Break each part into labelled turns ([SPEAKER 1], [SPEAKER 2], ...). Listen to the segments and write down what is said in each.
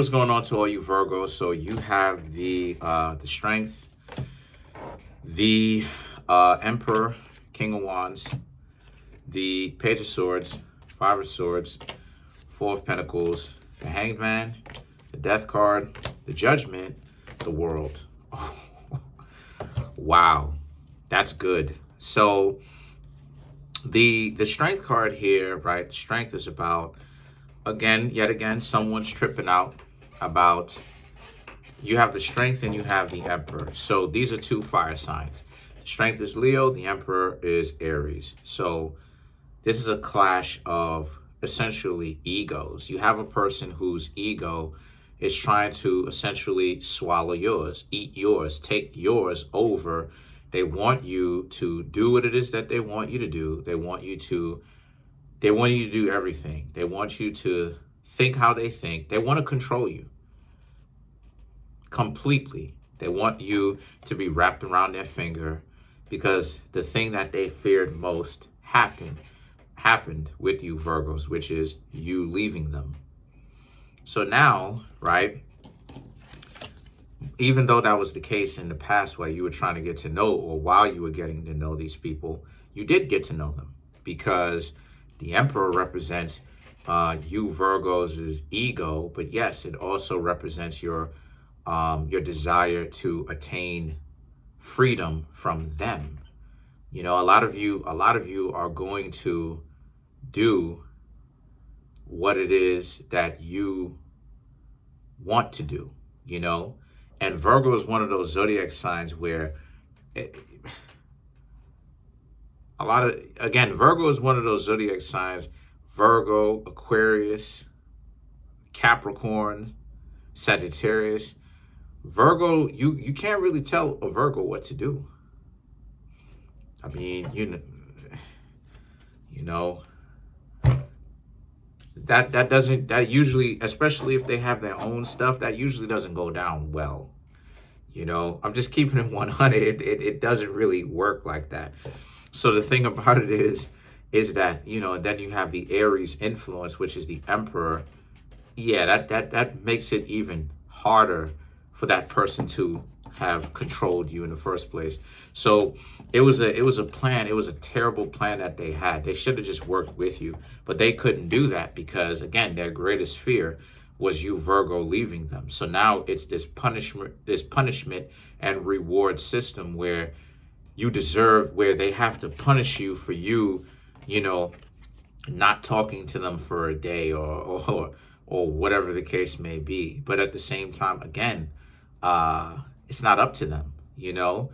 [SPEAKER 1] What's going on to all you Virgos? So you have the Strength, the Emperor, King of Wands, the Page of Swords, Five of Swords, Four of Pentacles, the Hanged Man, the Death card, the Judgment, the World. Wow, that's good. So the Strength card here, right? Strength is about, yet again, someone's tripping out about, you have the Strength and you have the Emperor. So these are two fire signs. Strength is Leo, the Emperor is Aries. So this is a clash of essentially egos. You have a person whose ego is trying to essentially swallow yours, eat yours, take yours over. They want you to do what it is that they want you to do. They want you to do everything. They want you to think how they think. They want to control you completely. They want you to be wrapped around their finger because the thing that they feared most happened with you Virgos, which is you leaving them. So now, right, even though that was the case in the past while you were trying to get to know, or while you were getting to know these people, you did get to know them because the Emperor represents you Virgos' ego, but yes, it also represents your desire to attain freedom from them. You know, a lot of you are going to do what it is that you want to do, you know? And Virgo is one of those zodiac signs where Virgo is one of those zodiac signs, Virgo, Aquarius, Capricorn, Sagittarius. Virgo, you can't really tell a Virgo what to do. I mean, you know, that usually, especially if they have their own stuff, that usually doesn't go down well. You know, I'm just keeping it 100. It doesn't really work like that. So the thing about it is that, you know, then you have the Aries influence, which is the Emperor. Yeah, that makes it even harder for that person to have controlled you in the first place. So it was a plan. It was a terrible plan that they had. They should have just worked with you, but they couldn't do that because, again, their greatest fear was you Virgo leaving them. So now it's this punishment and reward system where they have to punish you for you know, not talking to them for a day or whatever the case may be. But at the same time, again, it's not up to them, you know.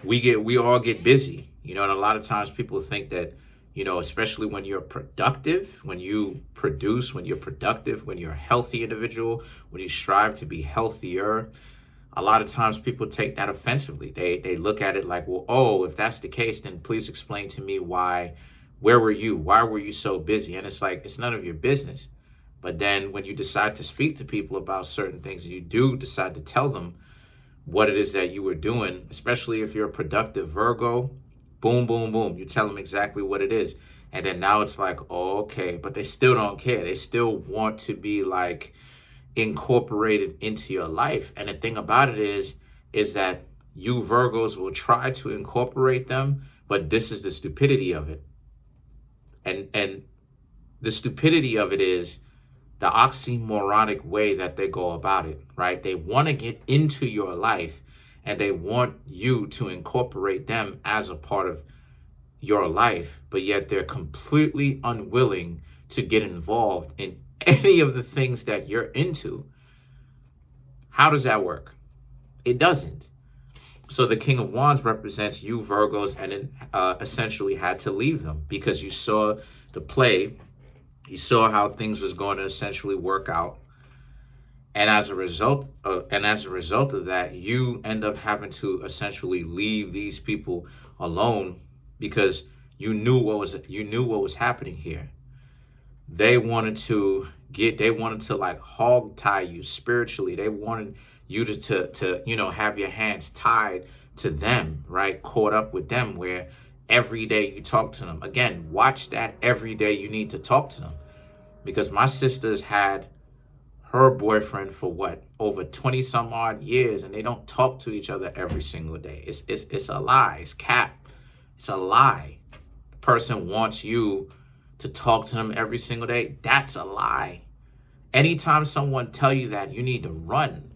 [SPEAKER 1] We all get busy, you know, and a lot of times people think that, you know, especially when you're productive, when you produce, when you're productive, when you're a healthy individual, when you strive to be healthier, a lot of times people take that offensively. They look at it like, well, oh, if that's the case, then please explain to me where were you? Why were you so busy? And it's like, it's none of your business. But then when you decide to speak to people about certain things and you do decide to tell them what it is that you were doing, especially if you're a productive Virgo, boom, boom, boom. You tell them exactly what it is. And then now it's like, oh, okay, but they still don't care. They still want to be like incorporated into your life. And the thing about it is that you Virgos will try to incorporate them, but this is the stupidity of it. And the stupidity of it is the oxymoronic way that they go about it, right? They want to get into your life and they want you to incorporate them as a part of your life, but yet they're completely unwilling to get involved in any of the things that you're into. How does that work? It doesn't. So the King of Wands represents you Virgos and then essentially had to leave them because you saw the play. You saw how things was going to essentially work out. And as a result of that, you end up having to essentially leave these people alone because you knew what was happening here. They wanted to like hog tie you spiritually. They wanted you to you know, have your hands tied to them, right? Caught up with them, where every day you talk to them. Again, watch that every day you need to talk to them. Because my sisters had her boyfriend for what, over 20 some odd years, and they don't talk to each other every single day. It's a lie. It's cap. It's a lie. The person wants you to talk to them every single day. That's a lie. Anytime someone tell you that, you need to run.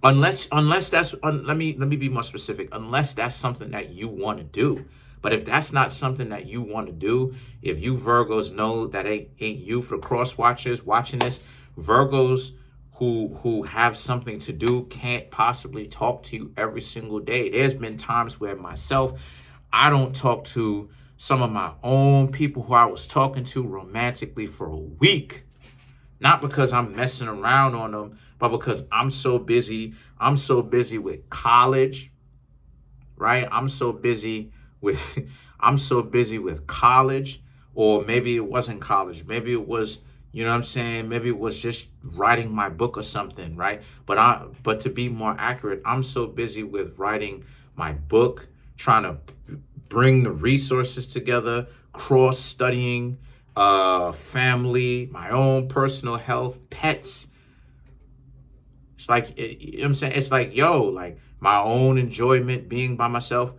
[SPEAKER 1] Unless that's, let me be more specific. Unless that's something that you want to do. But if that's not something that you want to do, if you Virgos know that ain't you, for cross watchers watching this, Virgos who have something to do can't possibly talk to you every single day. There's been times where myself, I don't talk to some of my own people who I was talking to romantically for a week. Not because I'm messing around on them, but because I'm so busy. I'm so busy with college, right? I'm so busy with college, or maybe it wasn't college. Maybe it was, you know what I'm saying? Maybe it was just writing my book or something, right? But to be more accurate, I'm so busy with writing my book, trying to bring the resources together, cross-studying, family, my own personal health, pets. It's like, you know what I'm saying? It's like, yo, like my own enjoyment, being by myself.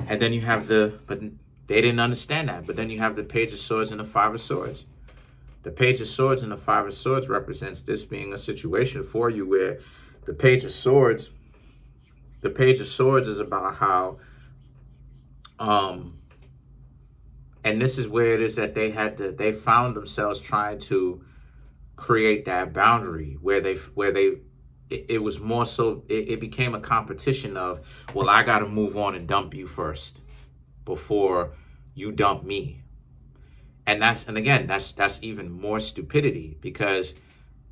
[SPEAKER 1] And then you have but they didn't understand that. But then you have the Page of Swords and the Five of Swords. The Page of Swords and the Five of Swords represents this being a situation for you where the Page of Swords is about how, and this is where it is that they found themselves trying to create that boundary where it was more so, it became a competition of, well, I got to move on and dump you first before you dump me. And again, that's even more stupidity, because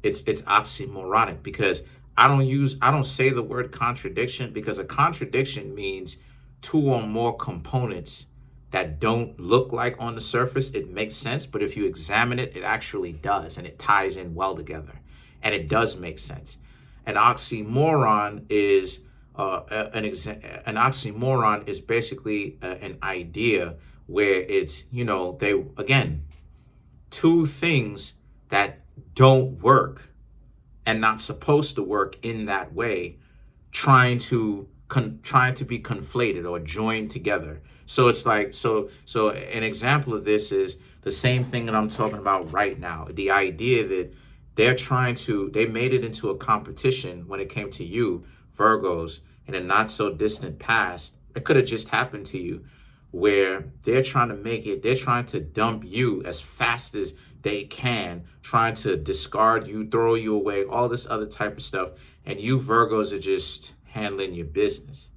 [SPEAKER 1] it's oxymoronic, because I don't say the word contradiction, because a contradiction means two or more components that don't look like on the surface it makes sense, but if you examine it, it actually does, and it ties in well together, and it does make sense. An oxymoron is an oxymoron is basically an idea where it's, two things that don't work and not supposed to work in that way, trying to be conflated or joined together. So it's like, so an example of this is the same thing that I'm talking about right now. The idea that they made it into a competition when it came to you, Virgos, in a not so distant past. It could have just happened to you, where they're trying to dump you as fast as they can, trying to discard you, throw you away, all this other type of stuff. And you Virgos are just handling your business.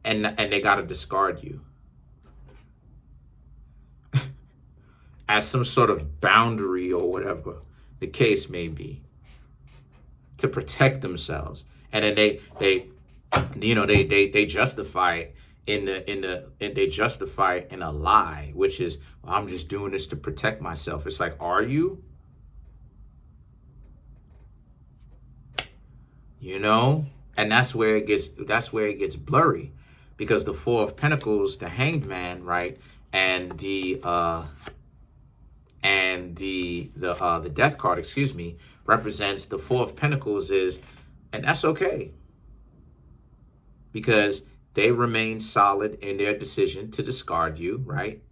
[SPEAKER 1] And they got to discard you as some sort of boundary or whatever the case may be, to protect themselves. And then they justify it they justify it in a lie, which is, well, I'm just doing this to protect myself. It's like, are you? And that's where it gets blurry, because the Four of Pentacles, the Hanged Man, right, and the Death card, represents the Four of Pentacles and that's okay, because they remain solid in their decision to discard you, right?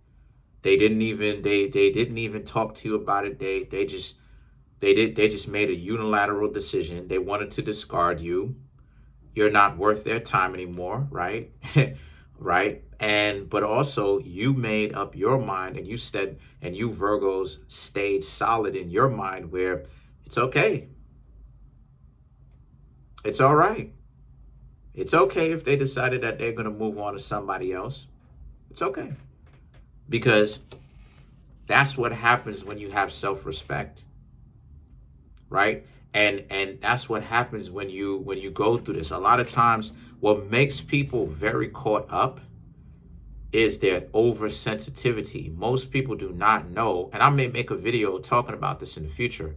[SPEAKER 1] They didn't even talk to you about it. They just made a unilateral decision. They wanted to discard you. You're not worth their time anymore, right? Right? But also you made up your mind, and you Virgos stayed solid in your mind, where it's okay. It's all right. It's okay if they decided that they're going to move on to somebody else. It's okay. Because that's what happens when you have self-respect, right? And that's what happens when you go through this. A lot of times what makes people very caught up is their oversensitivity. Most people do not know, and I may make a video talking about this in the future,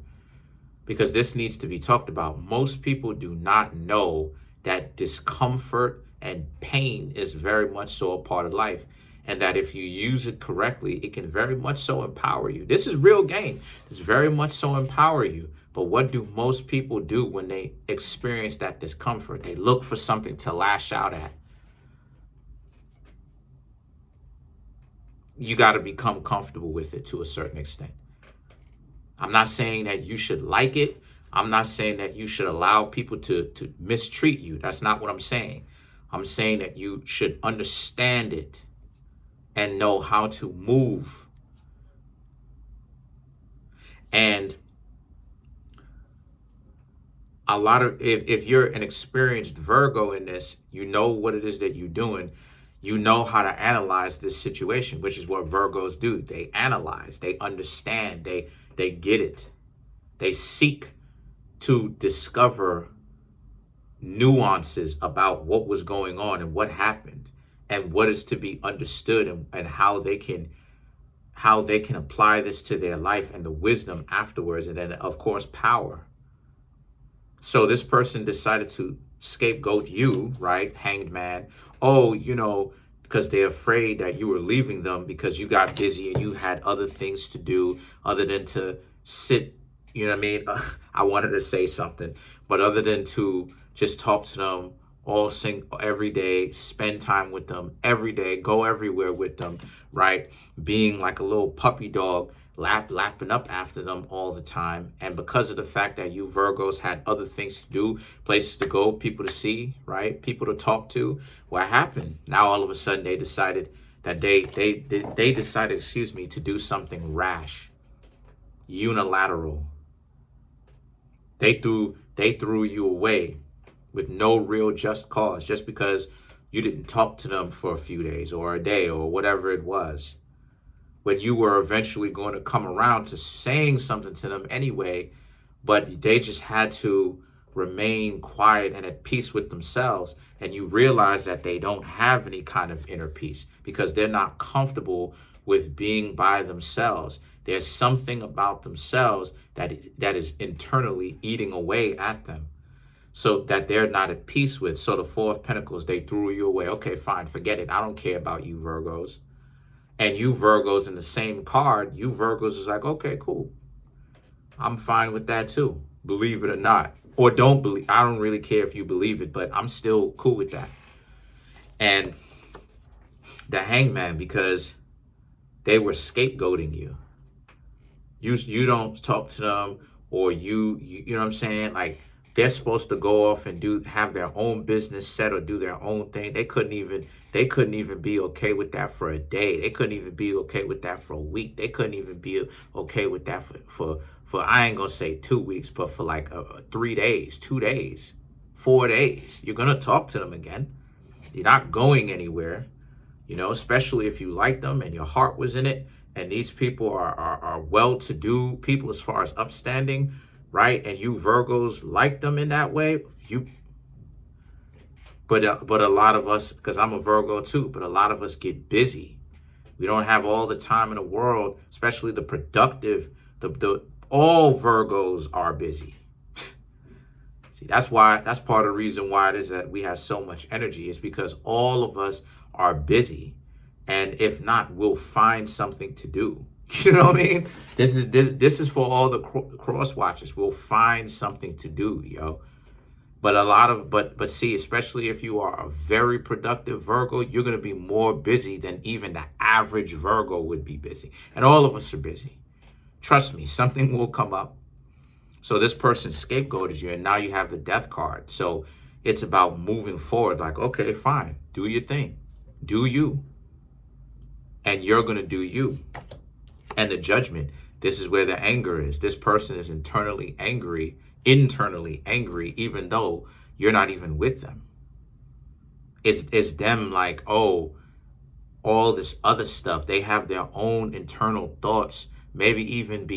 [SPEAKER 1] because this needs to be talked about. Most people do not know that discomfort and pain is very much so a part of life. and that if you use it correctly, it can very much so empower you. This is real game. It's very much so empower you. But what do most people do when they experience that discomfort? They look for something to lash out at. You got to become comfortable with it to a certain extent. I'm not saying that you should like it. I'm not saying that you should allow people to mistreat you. That's not what I'm saying. I'm saying that you should understand it and know how to move. And a lot of, if you're an experienced Virgo in this, you know what it is that you're doing. You know how to analyze this situation, which is what Virgos do. They analyze, they understand, they get it. They seek to discover nuances about what was going on and what happened and what is to be understood, and how they can apply this to their life, and the wisdom afterwards, and then of course power. So this person decided to scapegoat you, right? Hanged man. Oh, because they're afraid that you were leaving them because you got busy and you had other things to do other than to sit, you know what I mean? I wanted to say something, but other than to just talk to them every day, spend time with them every day, go everywhere with them, right? Being like a little puppy dog, lapping up after them all the time. And because of the fact that you Virgos had other things to do, places to go, people to see, right? People to talk to, what happened? Now all of a sudden they decided that they decided, to do something rash, unilateral. They threw you away with no real just cause, just because you didn't talk to them for a few days or a day or whatever it was, when you were eventually going to come around to saying something to them anyway, but they just had to remain quiet and at peace with themselves. And you realize that they don't have any kind of inner peace because they're not comfortable with being by themselves. There's something about themselves that is internally eating away at them, so that they're not at peace with. So the Four of Pentacles, they threw you away. Okay, fine, forget it. I don't care about you Virgos. And you Virgos in the same card, you Virgos is like, okay, cool. I'm fine with that too, believe it or not. Or don't believe, I don't really care if you believe it, but I'm still cool with that. And the Hangman, because they were scapegoating you. You don't talk to them, or you know what I'm saying? Like, they're supposed to go off and have their own business set or do their own thing. They couldn't even be okay with that for a day. They couldn't even be okay with that for a week. They couldn't even be okay with that for I ain't gonna say 2 weeks, but for like 3 days, 2 days, 4 days. You're gonna talk to them again. You're not going anywhere, especially if you like them and your heart was in it. And these people are well-to-do people as far as upstanding, right? And you Virgos like them in that way. But a lot of us, because I'm a Virgo too, but a lot of us get busy. We don't have all the time in the world, especially the productive. All Virgos are busy. See, that's part of the reason why it is that we have so much energy, is because all of us are busy. And if not, we'll find something to do. You know what I mean? This is for all the cross watchers. We'll find something to do, yo. But but see, especially if you are a very productive Virgo, you're gonna be more busy than even the average Virgo would be busy. And all of us are busy. Trust me, something will come up. So this person scapegoated you, and now you have the Death card. So it's about moving forward. Like, okay, fine, do your thing, do you. And you're going to do you. And the Judgment, this is where the anger is. This person is internally angry, even though you're not even with them. It's them like, oh, all this other stuff. They have their own internal thoughts, maybe even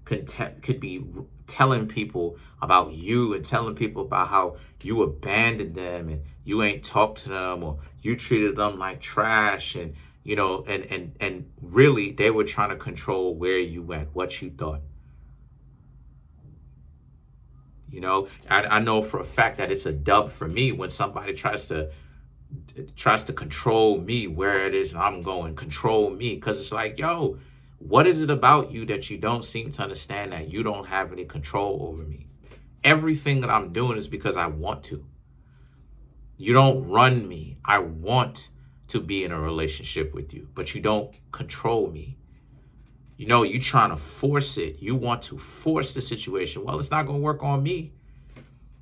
[SPEAKER 1] could be telling people about you and telling people about how you abandoned them and you ain't talked to them, or you treated them like trash, and and really they were trying to control where you went, what you thought. I know for a fact that it's a dub for me when somebody tries to tries to control me where it is I'm going, control me. Because it's like, yo, what is it about you that you don't seem to understand that you don't have any control over me? Everything that I'm doing is because I want to. You don't run me. I want to be in a relationship with you, but you don't control me. You know, you trying to force it. You want to force the situation. Well, it's not going to work on me.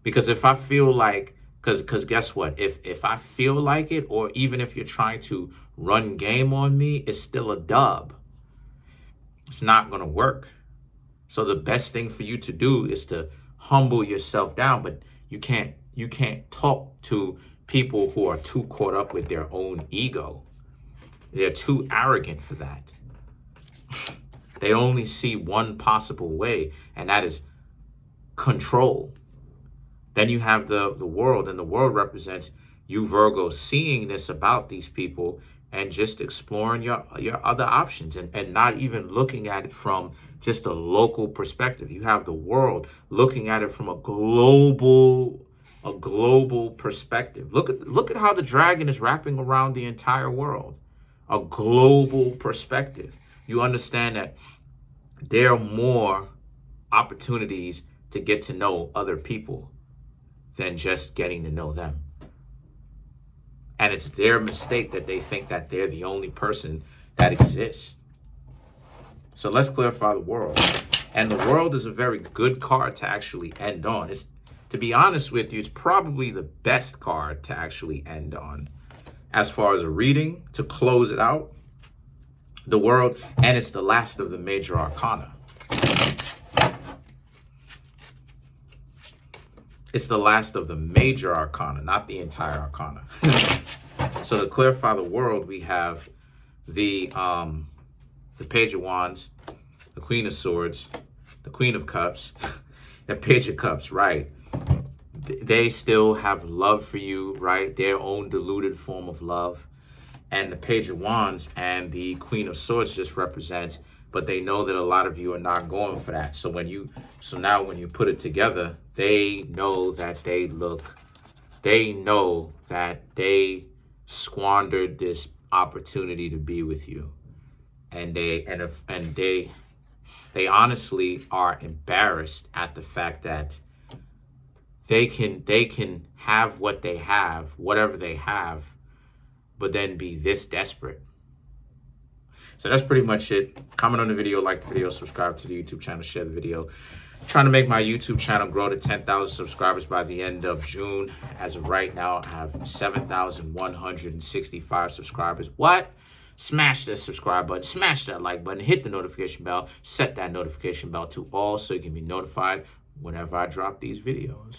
[SPEAKER 1] Because if I feel like, because guess what? If I feel like it, or even if you're trying to run game on me, it's still a dub. It's not going to work. So the best thing for you to do is to humble yourself down. But you can't talk to people who are too caught up with their own ego. They're too arrogant for that. They only see one possible way, and that is control. Then you have the world, and the world represents you, Virgo, seeing this about these people and just exploring your other options, and not even looking at it from just a local perspective. You have the world looking at it from a global perspective. Look at how the dragon is wrapping around the entire world. A global perspective. You understand that there are more opportunities to get to know other people than just getting to know them. And it's their mistake that they think that they're the only person that exists. So let's clarify the world. And the world is a very good card to actually end on. To be honest with you, it's probably the best card to actually end on. As far as a reading, to close it out, the world, and it's the last of the major arcana. It's the last of the major arcana, not the entire arcana. So to clarify the world, we have the Page of Wands, the Queen of Swords, the Queen of Cups, the Page of Cups, right? They still have love for you, right? Their own diluted form of love. And the Page of Wands and the Queen of Swords just represents, but they know that a lot of you are not going for that. So now when you put it together, they know that they know that they squandered this opportunity to be with you. And they honestly are embarrassed at the fact that they can have what they have, whatever they have, but then be this desperate. So that's pretty much it. Comment on the video, like the video, subscribe to the YouTube channel, share the video. Trying to make my YouTube channel grow to 10,000 subscribers by the end of June. As of right now, I have 7,165 subscribers. What? Smash that subscribe button, smash that like button, hit the notification bell, set that notification bell to all so you can be notified whenever I drop these videos.